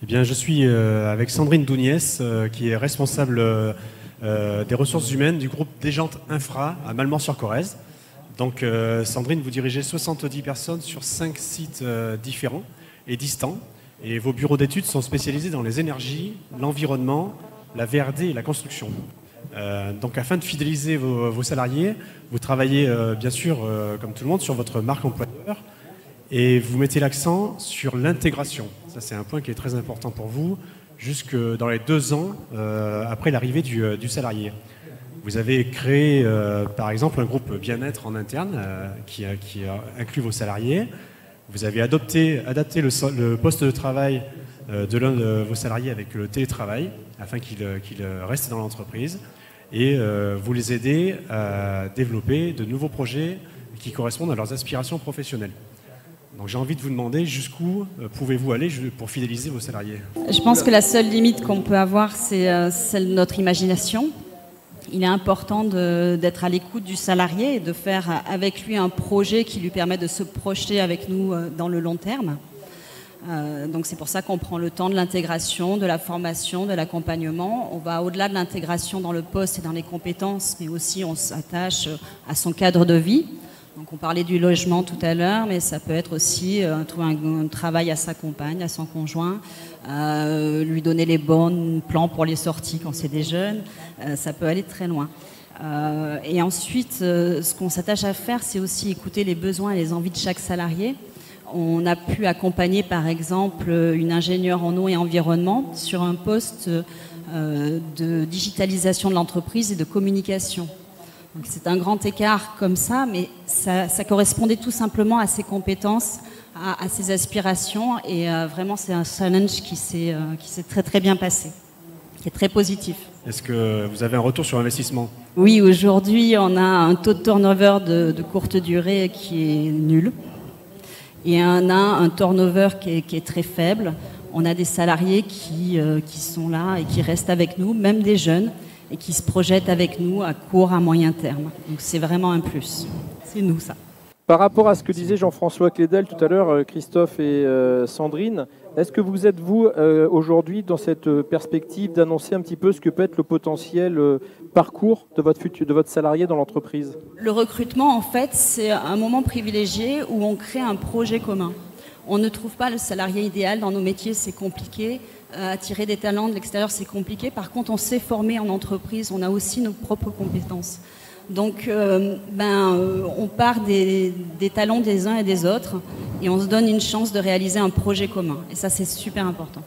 Eh bien, je suis avec Sandrine Douniès, qui est responsable des ressources humaines du groupe Desjantes Infra à Malmort-sur-Corrèze. Donc, Sandrine, vous dirigez 70 personnes sur 5 sites différents et distants. Et vos bureaux d'études sont spécialisés dans les énergies, l'environnement, la VRD et la construction. Donc, afin de fidéliser vos salariés, vous travaillez bien sûr, comme tout le monde, sur votre marque employeur. Et vous mettez l'accent sur l'intégration. Ça, c'est un point qui est très important pour vous, jusque dans les 2 ans après l'arrivée du salarié. Vous avez créé, par exemple, un groupe bien-être en interne qui inclut vos salariés. Vous avez adapté le poste de travail de l'un de vos salariés avec le télétravail, afin qu'il reste dans l'entreprise. Et vous les aidez à développer de nouveaux projets qui correspondent à leurs aspirations professionnelles. Donc j'ai envie de vous demander jusqu'où pouvez-vous aller pour fidéliser vos salariés? Je pense que la seule limite qu'on peut avoir, c'est celle de notre imagination. Il est important d'être à l'écoute du salarié et de faire avec lui un projet qui lui permet de se projeter avec nous dans le long terme. Donc c'est pour ça qu'on prend le temps de l'intégration, de la formation, de l'accompagnement. On va au-delà de l'intégration dans le poste et dans les compétences, mais aussi on s'attache à son cadre de vie. Donc on parlait du logement tout à l'heure, mais ça peut être aussi trouver un travail à sa compagne, à son conjoint, lui donner les bons plans pour les sorties quand c'est des jeunes. Ça peut aller très loin. Et ensuite, ce qu'on s'attache à faire, c'est aussi écouter les besoins et les envies de chaque salarié. On a pu accompagner par exemple une ingénieure en eau et environnement sur un poste de digitalisation de l'entreprise et de communication. C'est un grand écart comme ça, mais ça correspondait tout simplement à ses compétences, à ses aspirations, et vraiment c'est un challenge qui s'est très très bien passé, qui est très positif. Est-ce que vous avez un retour sur investissement? Oui, aujourd'hui on a un taux de turnover de courte durée qui est nul, et on a un turnover qui est très faible. On a des salariés qui sont là et qui restent avec nous, même des jeunes, et qui se projettent avec nous à court, à moyen terme. Donc c'est vraiment un plus. C'est nous, ça. Par rapport à ce que disait Jean-François Clédel tout à l'heure, Christophe et Sandrine, est-ce que vous êtes, vous, aujourd'hui, dans cette perspective d'annoncer un petit peu ce que peut être le potentiel parcours de votre salarié dans l'entreprise? Le recrutement, en fait, c'est un moment privilégié où on crée un projet commun. On ne trouve pas le salarié idéal dans nos métiers, c'est compliqué. Attirer des talents de l'extérieur, c'est compliqué. Par contre, on sait former en entreprise, on a aussi nos propres compétences. Donc, on part des talents des uns et des autres et on se donne une chance de réaliser un projet commun. Et ça, c'est super important.